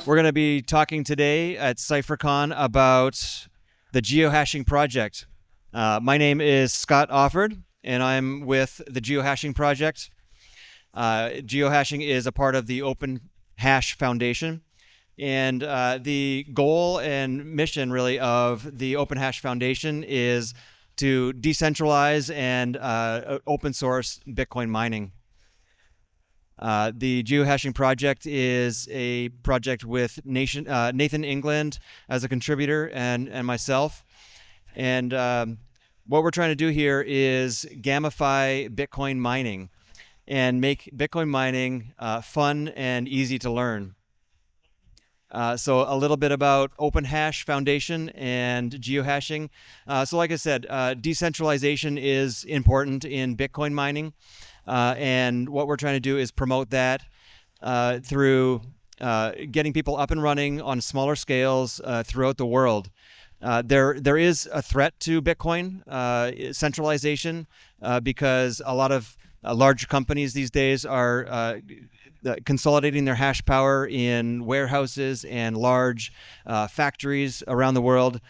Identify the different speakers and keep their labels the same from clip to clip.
Speaker 1: We're going to be talking today at CypherCon about the geohashing project. My name is Scott Offord, and I'm with the geohashing project. Geohashing is a part of the Open Hash Foundation, and the goal and mission really of the Open Hash Foundation is to decentralize and open source Bitcoin mining. The geohashing project is a project with Nathan England as a contributor and myself. And what we're trying to do here is gamify Bitcoin mining and make Bitcoin mining fun and easy to learn. So a little bit about Open Hash Foundation and geohashing. So like I said, decentralization is important in Bitcoin mining. And what we're trying to do is promote that through getting people up and running on smaller scales throughout the world. There is a threat to Bitcoin centralization because a lot of large companies these days are consolidating their hash power in warehouses and large factories around the world.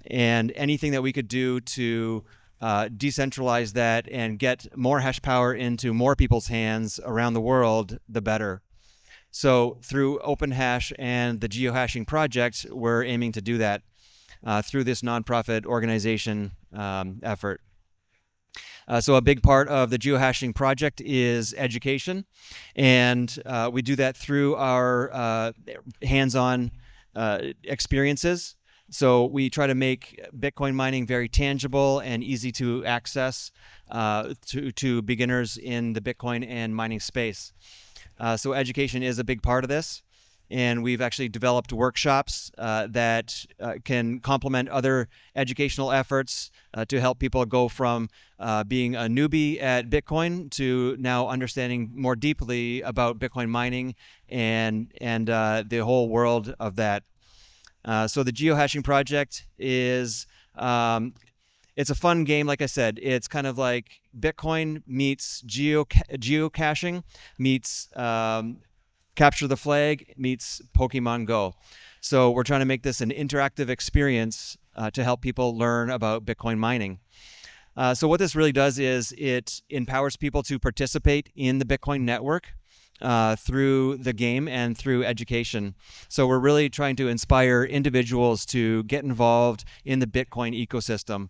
Speaker 1: And anything that we could do to decentralize that and get more hash power into more people's hands around the world, the better. So through Open Hash and the geohashing project, we're aiming to do that through this nonprofit organization effort. So a big part of the geohashing project is education, and we do that through our hands-on experiences. So we try to make Bitcoin mining very tangible and easy to access to beginners in the Bitcoin and mining space. So education is a big part of this. And we've actually developed workshops that can complement other educational efforts to help people go from being a newbie at Bitcoin to now understanding more deeply about Bitcoin mining and the whole world of that. So the geohashing project is, it's a fun game. Like I said, it's kind of like Bitcoin meets geocaching meets Capture the Flag meets Pokémon Go. So we're trying to make this an interactive experience to help people learn about Bitcoin mining. So what this really does is it empowers people to participate in the Bitcoin network through the game and through education. So we're really trying to inspire individuals to get involved in the Bitcoin ecosystem.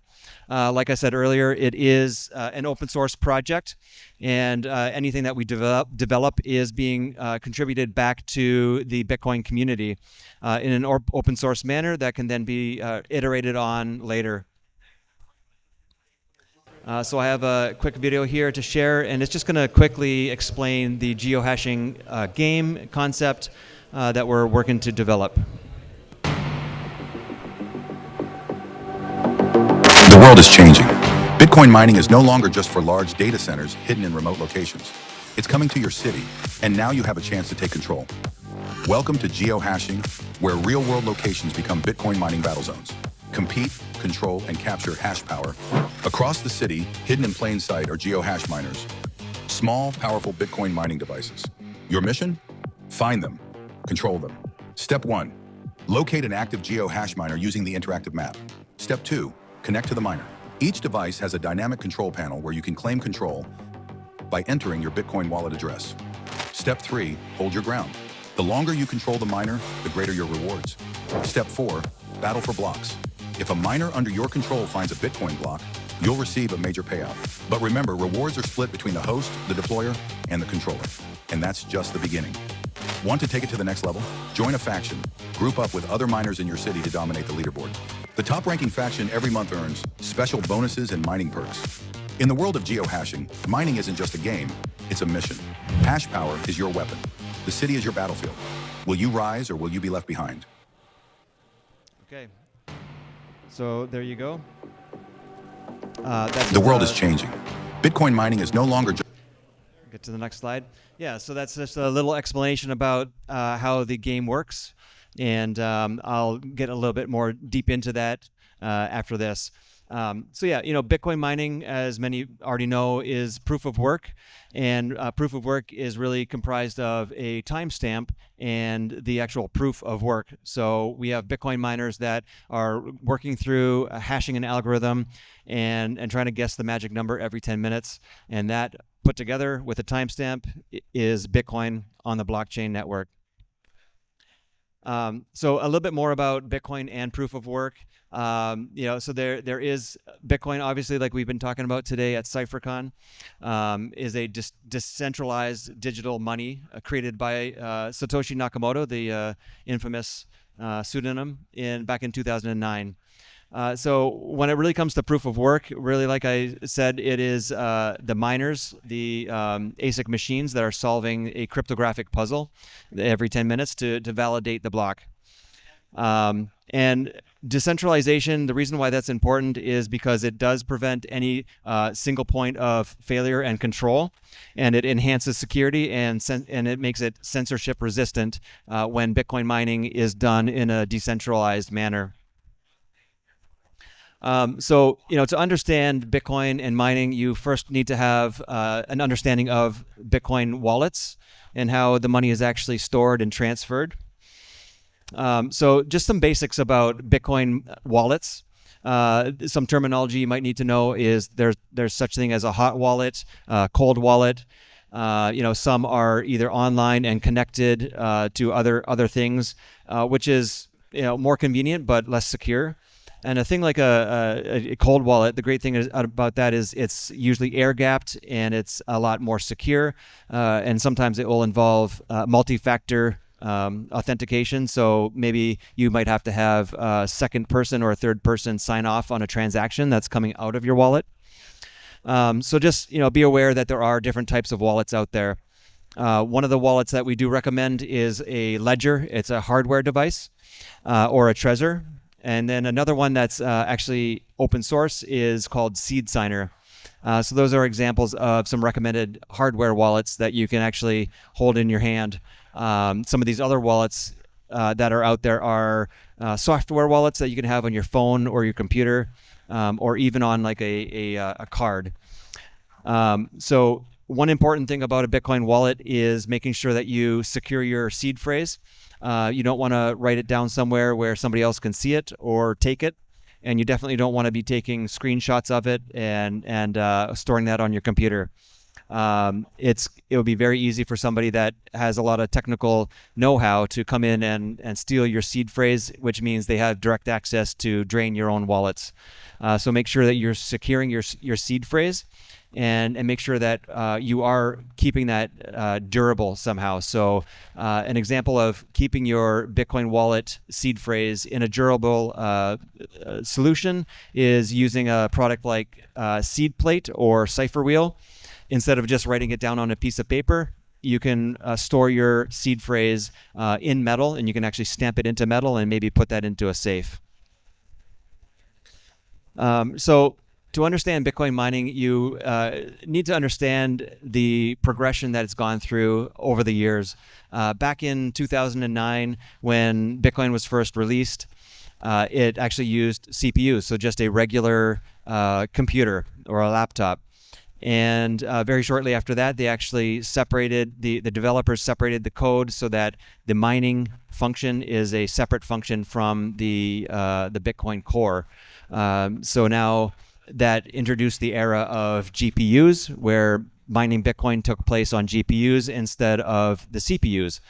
Speaker 1: Like I said earlier, it is an open source project, and anything that we develop is being contributed back to the Bitcoin community in an open source manner that can then be iterated on later. So I have a quick video here to share, and it's just going to quickly explain the geohashing game concept that we're working to develop.
Speaker 2: The world is changing. Bitcoin mining is no longer just for large data centers hidden in remote locations. It's coming to your city, and now you have a chance to take control. Welcome to geohashing, where real-world locations become Bitcoin mining battle zones. Compete, control, and capture hash power. Across the city, hidden in plain sight are GeoHash miners. Small, powerful Bitcoin mining devices. Your mission? Find them. Control them. Step 1. Locate an active GeoHash miner using the interactive map. Step 2. Connect to the miner. Each device has a dynamic control panel where you can claim control by entering your Bitcoin wallet address. Step 3. Hold your ground. The longer you control the miner, the greater your rewards. Step 4. Battle for blocks. If a miner under your control finds a Bitcoin block, you'll receive a major payout. But remember, rewards are split between the host, the deployer, and the controller. And that's just the beginning. Want to take it to the next level? Join a faction. Group up with other miners in your city to dominate the leaderboard. The top-ranking faction every month earns special bonuses and mining perks. In the world of geohashing, mining isn't just a game, it's a mission. Hash power is your weapon. The city is your battlefield. Will you rise or will you be left behind?
Speaker 1: Okay. So there you go.
Speaker 2: The world is changing. Bitcoin mining is no longer just...
Speaker 1: Get to the next slide. Yeah, so that's just a little explanation about how the game works. And I'll get a little bit more deep into that after this. So yeah, Bitcoin mining, as many already know, is proof of work, and proof of work is really comprised of a timestamp and the actual proof of work. So we have Bitcoin miners that are working through hashing an algorithm and trying to guess the magic number every 10 minutes, and that put together with a timestamp is Bitcoin on the blockchain network. So a little bit more about Bitcoin and proof of work. So there is Bitcoin, obviously, like we've been talking about today at CipherCon, is a decentralized digital money created by Satoshi Nakamoto, the infamous pseudonym, back in 2009. So when it really comes to proof of work, really, like I said, it is the miners, the ASIC machines that are solving a cryptographic puzzle every 10 minutes to validate the block. And decentralization, the reason why that's important is because it does prevent any single point of failure and control, and it enhances security and it makes it censorship resistant when Bitcoin mining is done in a decentralized manner. So, to understand Bitcoin and mining, you first need to have an understanding of Bitcoin wallets and how the money is actually stored and transferred. So just some basics about Bitcoin wallets. Some terminology you might need to know is there's such thing as a hot wallet, cold wallet. Some are either online and connected to other things, which is more convenient but less secure. And a thing like a cold wallet, the great thing about that is it's usually air gapped and it's a lot more secure. And sometimes it will involve multi-factor authentication. So maybe you might have to have a second person or a third person sign off on a transaction that's coming out of your wallet. So just be aware that there are different types of wallets out there. One of the wallets that we do recommend is a ledger. It's a hardware device or a Trezor. And then another one that's actually open source is called Seed Signer. So those are examples of some recommended hardware wallets that you can actually hold in your hand. Some of these other wallets that are out there are software wallets that you can have on your phone or your computer, or even on like a card. So one important thing about a Bitcoin wallet is making sure that you secure your seed phrase. You don't want to write it down somewhere where somebody else can see it or take it. And you definitely don't want to be taking screenshots of it and storing that on your computer. It would be very easy for somebody that has a lot of technical know-how to come in and steal your seed phrase, which means they have direct access to drain your own wallets. So make sure that you're securing your seed phrase, and make sure that you are keeping that durable somehow. So an example of keeping your Bitcoin wallet seed phrase in a durable solution is using a product like Seed Plate or Cipher Wheel. Instead of just writing it down on a piece of paper, you can store your seed phrase in metal, and you can actually stamp it into metal and maybe put that into a safe. So to understand Bitcoin mining, you need to understand the progression that it's gone through over the years. Back in 2009, when Bitcoin was first released, it actually used CPUs, so just a regular computer or a laptop. And very shortly after that, they actually separated, the developers separated the code so that the mining function is a separate function from the Bitcoin core. So now that introduced the era of GPUs, where mining Bitcoin took place on GPUs instead of the CPUs.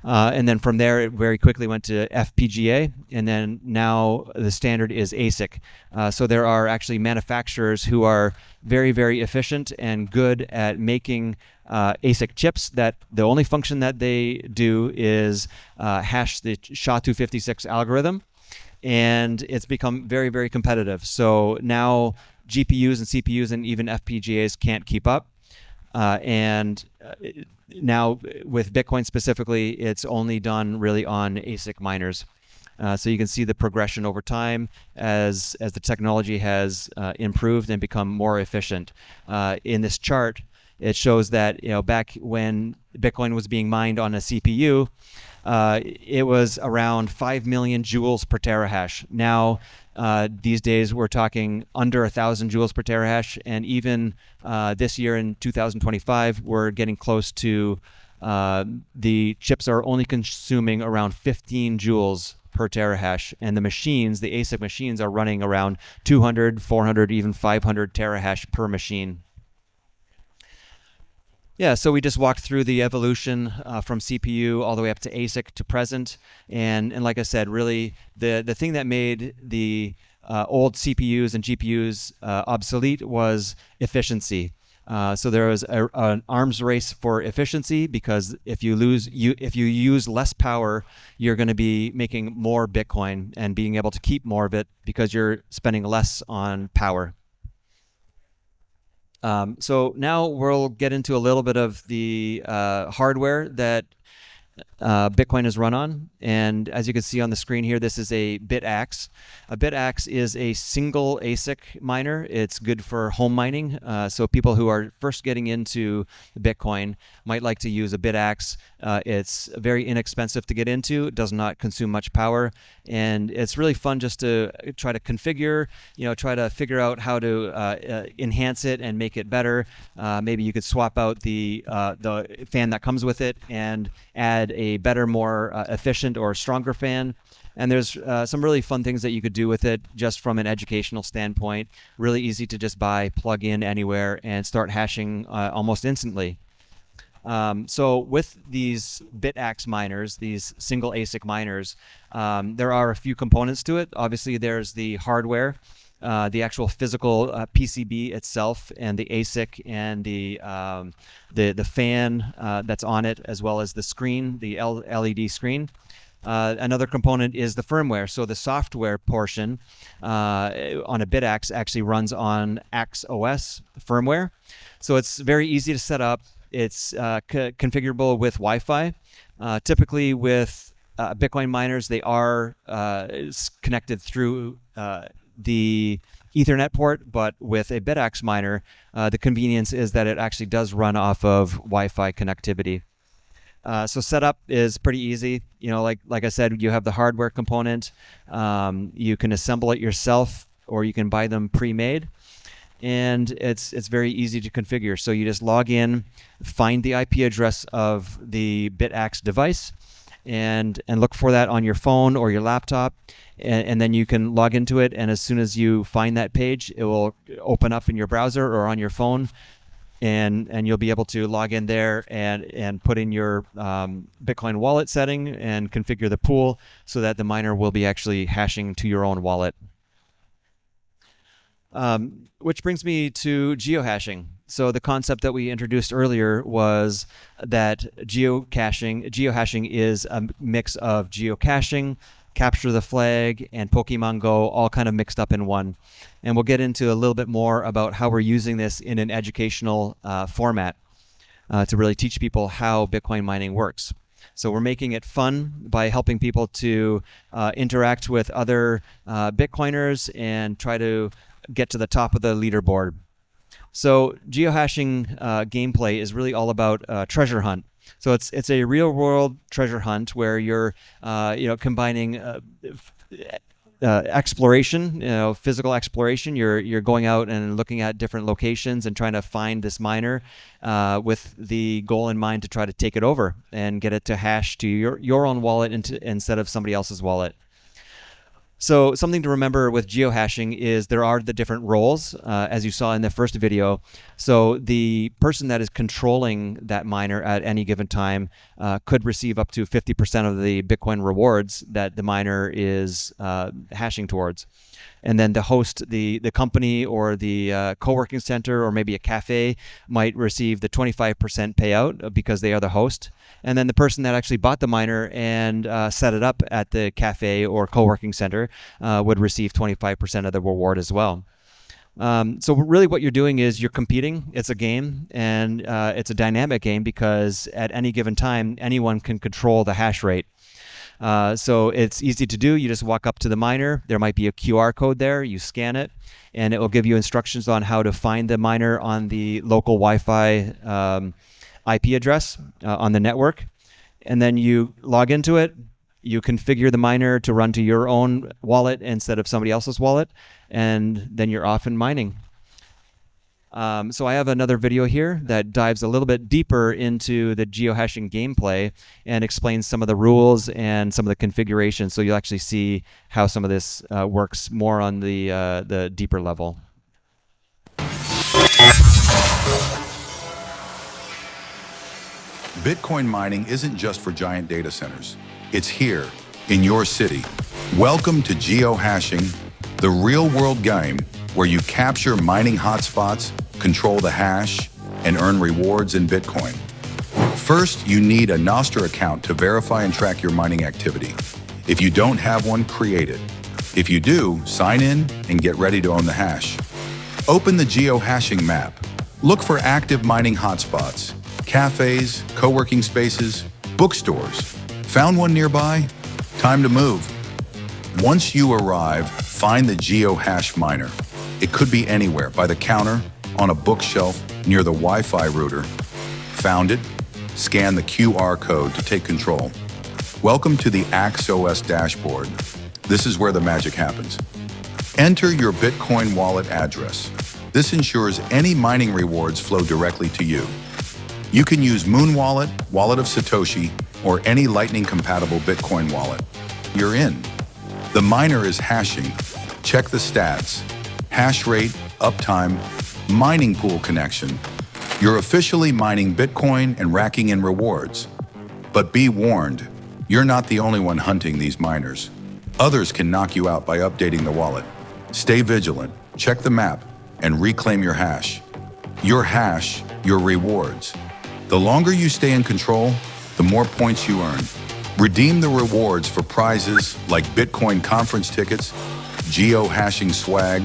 Speaker 1: And then from there, it very quickly went to FPGA, and then now the standard is ASIC. So there are actually manufacturers who are very, very efficient and good at making ASIC chips that the only function that they do is hash the SHA-256 algorithm. And it's become very, very competitive. So now GPUs and CPUs and even FPGAs can't keep up. Now with Bitcoin specifically, it's only done really on ASIC miners. So you can see the progression over time as the technology has improved and become more efficient. In this chart, it shows that back when Bitcoin was being mined on a CPU, it was around 5 million joules per terahash. Now These days, we're talking under 1,000 joules per terahash, and even this year in 2025, we're getting close to the chips are only consuming around 15 joules per terahash, and the machines, the ASIC machines, are running around 200, 400, even 500 terahash per machine. Yeah, so we just walked through the evolution from CPU all the way up to ASIC to present, and like I said, really the thing that made the old CPUs and GPUs obsolete was efficiency. So there was an arms race for efficiency, because if you use less power, you're going to be making more Bitcoin and being able to keep more of it because you're spending less on power. So now we'll get into a little bit of the hardware that Bitcoin is run on. And as you can see on the screen here, this is a BitAxe. A BitAxe is a single ASIC miner. It's good for home mining. So people who are first getting into Bitcoin might like to use a BitAxe. It's very inexpensive to get into. It does not consume much power. And it's really fun just to try to configure, try to figure out how to enhance it and make it better. Maybe you could swap out the fan that comes with it and add a better, more efficient or stronger fan. And there's some really fun things that you could do with it just from an educational standpoint. Really easy to just buy, plug in anywhere, and start hashing almost instantly. So with these BitAxe miners, these single ASIC miners, there are a few components to it. Obviously, there's the hardware, the actual physical PCB itself, and the ASIC, and the fan that's on it, as well as the screen, the LED screen. Another component is the firmware. So the software portion on a BitAxe actually runs on Axe OS firmware. So it's very easy to set up. It's configurable with Wi-Fi. Typically with Bitcoin miners, they are connected through the Ethernet port, but with a BitAxe miner, the convenience is that it actually does run off of Wi-Fi connectivity. So setup is pretty easy. Like I said, you have the hardware component. You can assemble it yourself, or you can buy them pre-made. And it's very easy to configure. So you just log in, find the IP address of the BitAxe device, and look for that on your phone or your laptop, and then you can log into it. And as soon as you find that page, it will open up in your browser or on your phone, and you'll be able to log in there and put in your Bitcoin wallet setting and configure the pool so that the miner will be actually hashing to your own wallet. Which brings me to geohashing. So the concept that we introduced earlier was that geohashing is a mix of geocaching, capture the flag, and Pokémon Go, all kind of mixed up in one. And we'll get into a little bit more about how we're using this in an educational format to really teach people how Bitcoin mining works. So we're making it fun by helping people to interact with other Bitcoiners and try to get to the top of the leaderboard. So geohashing gameplay is really all about treasure hunt. So it's a real world treasure hunt where you're combining exploration, physical exploration. You're going out and looking at different locations and trying to find this miner with the goal in mind to try to take it over and get it to hash to your own wallet instead of somebody else's wallet. So something to remember with geohashing is there are the different roles, as you saw in the first video. So the person that is controlling that miner at any given time could receive up to 50% of the Bitcoin rewards that the miner is hashing towards. And then the host, the company or the co-working center or maybe a cafe might receive the 25% payout because they are the host. And then the person that actually bought the miner and set it up at the cafe or co-working center would receive 25% of the reward as well. So really what you're doing is you're competing. It's a game, and it's a dynamic game because at any given time, anyone can control the hash rate. So it's easy to do. You just walk up to the miner. There might be a QR code there. You scan it, and it will give you instructions on how to find the miner on the local Wi-Fi IP address on the network. And then you log into it. you configure the miner to run to your own wallet instead of somebody else's wallet, and then you're off and mining. So I have another video here that dives a little bit deeper into the geohashing gameplay and explains some of the rules and some of the configurations. So you'll actually see how some of this works more on the deeper level.
Speaker 2: Bitcoin mining isn't just for giant data centers. It's here, in your city. Welcome to Geohashing, the real-world game where you capture mining hotspots, control the hash, and earn rewards in Bitcoin. First, you need a Nostr account to verify and track your mining activity. If you don't have one, create it. If you do, sign in and get ready to own the hash. Open the geohashing map. Look for active mining hotspots, cafes, co-working spaces, bookstores. Found one nearby? Time to move. Once you arrive, find the GeoHash miner. It could be anywhere, by the counter, on a bookshelf, near the Wi-Fi router. Found it? Scan the QR code to take control. Welcome to the AXOS dashboard. This is where the magic happens. Enter your Bitcoin wallet address. This ensures any mining rewards flow directly to you. You can use Moon Wallet, Wallet of Satoshi, or any Lightning-compatible Bitcoin wallet. You're in. The miner is hashing. Check the stats. Hash rate, uptime, mining pool connection. You're officially mining Bitcoin and racking in rewards. But be warned, you're not the only one hunting these miners. Others can knock you out by updating the wallet. Stay vigilant, check the map, and reclaim your hash. Your hash, your rewards. The longer you stay in control, the more points you earn. Redeem the rewards for prizes like Bitcoin conference tickets, geohashing swag,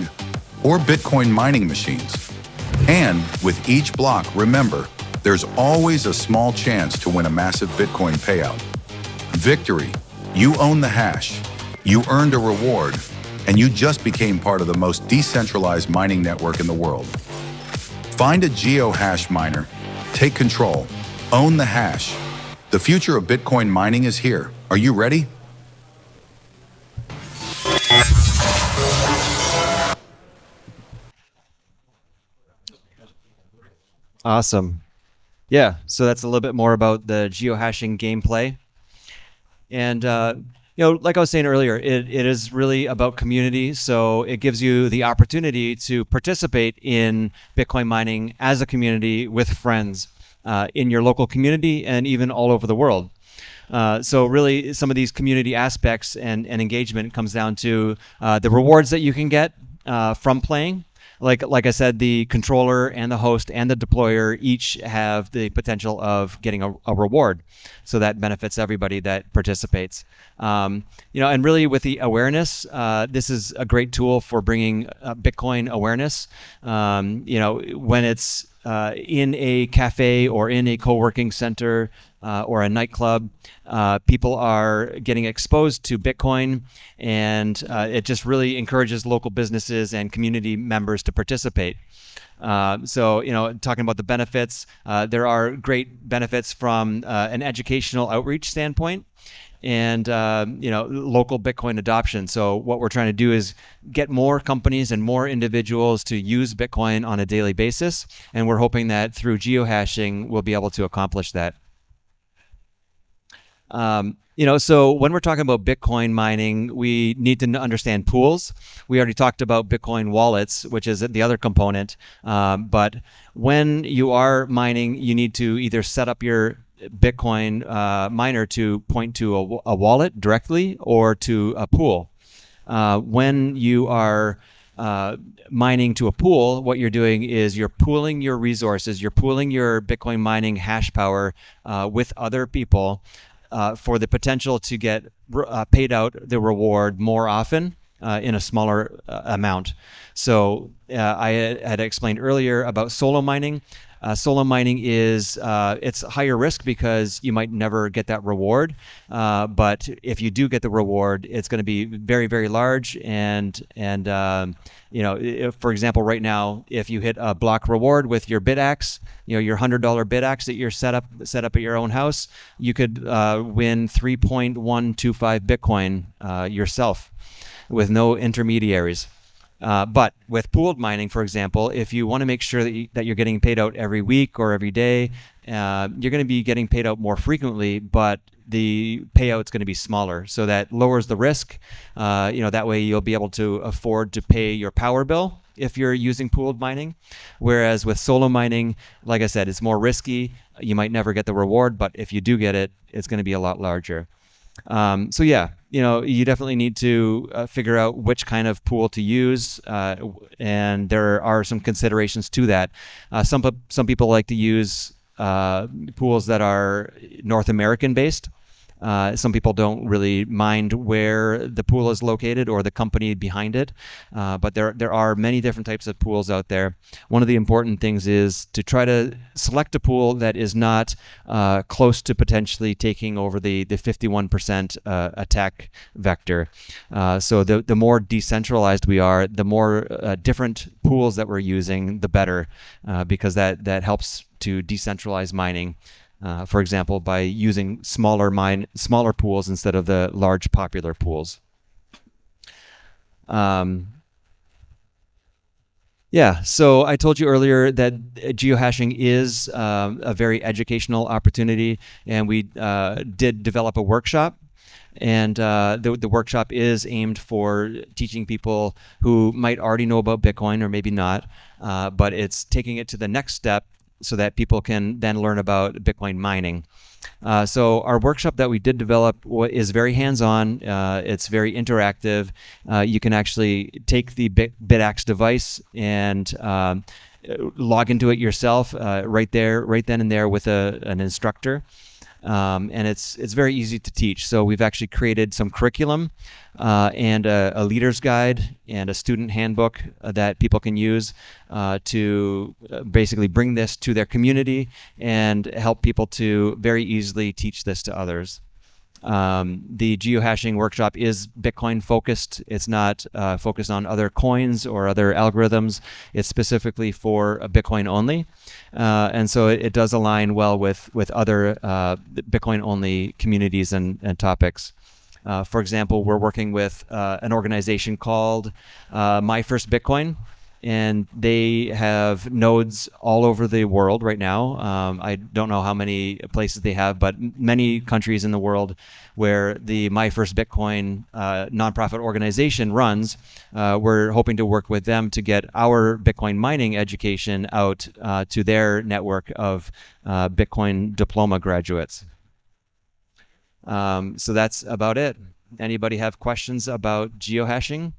Speaker 2: or Bitcoin mining machines. And with each block, remember, there's always a small chance to win a massive Bitcoin payout. Victory. You own the hash. You earned a reward, and you just became part of the most decentralized mining network in the world. Find a GeoHash miner, take control, own the hash. The future of Bitcoin mining is here. Are you ready?
Speaker 1: Awesome. Yeah, so that's a little bit more about the geohashing gameplay. And like I was saying earlier, it is really about community. So it gives you the opportunity to participate in Bitcoin mining as a community with friends in your local community and even all over the world. So really, some of these community aspects and engagement comes down to the rewards that you can get from playing. Like I said, the controller and the host and the deployer each have the potential of getting a reward. So that benefits everybody that participates. And really with the awareness, this is a great tool for bringing Bitcoin awareness. When it's in a cafe or in a co-working center or a nightclub, people are getting exposed to Bitcoin, and it just really encourages local businesses and community members to participate. Talking about the benefits, there are great benefits from an educational outreach standpoint and local Bitcoin adoption. So what we're trying to do is get more companies and more individuals to use Bitcoin on a daily basis, and we're hoping that through geohashing we'll be able to accomplish that. So when we're talking about Bitcoin mining, we need to understand pools. We already talked about Bitcoin wallets, which is the other component. But when you are mining, you need to either set up your Bitcoin miner to point to a wallet directly or to a pool. When you are mining to a pool, what you're doing is you're pooling your resources, you're pooling your Bitcoin mining hash power with other people for the potential to get paid out the reward more often in a smaller amount. So I had explained earlier about solo mining. Solo mining is it's higher risk because you might never get that reward. But if you do get the reward, it's going to be very, very large. And if, for example, right now, if you hit a block reward with your bit axe, your $100 bit axe that you're set up at your own house, you could win 3.125 Bitcoin yourself with no intermediaries. But with pooled mining, for example, if you want to make sure that you're getting paid out every week or every day, you're going to be getting paid out more frequently, but the payout's going to be smaller. So that lowers the risk. That way you'll be able to afford to pay your power bill if you're using pooled mining. Whereas with solo mining, like I said, it's more risky. You might never get the reward, but if you do get it, it's going to be a lot larger. So yeah, you definitely need to figure out which kind of pool to use, and there are some considerations to that. Some people like to use pools that are North American based. Some people don't really mind where the pool is located or the company behind it, but there are many different types of pools out there. One of the important things is to try to select a pool that is not close to potentially taking over the 51% attack vector. So the more decentralized we are, the more different pools that we're using, the better, because that helps to decentralize mining. For example, by using smaller pools instead of the large popular pools. So I told you earlier that geohashing is a very educational opportunity, and we did develop a workshop. And the workshop is aimed for teaching people who might already know about Bitcoin or maybe not, but it's taking it to the next step so that people can then learn about Bitcoin mining. So our workshop that we did develop is very hands-on. It's very interactive. You can actually take the BitAxe device and log into it yourself right then and there with an instructor. And it's very easy to teach. So we've actually created some curriculum and a leader's guide and a student handbook that people can use to basically bring this to their community and help people to very easily teach this to others. The geohashing workshop is Bitcoin focused. It's not focused on other coins or other algorithms. It's specifically for Bitcoin only. And so it does align well with other Bitcoin only communities and topics. For example, we're working with an organization called My First Bitcoin. And they have nodes all over the world right now. I don't know how many places they have, but many countries in the world where the My First Bitcoin nonprofit organization runs. We're hoping to work with them to get our Bitcoin mining education out to their network of Bitcoin diploma graduates. So that's about it. Anybody have questions about geohashing?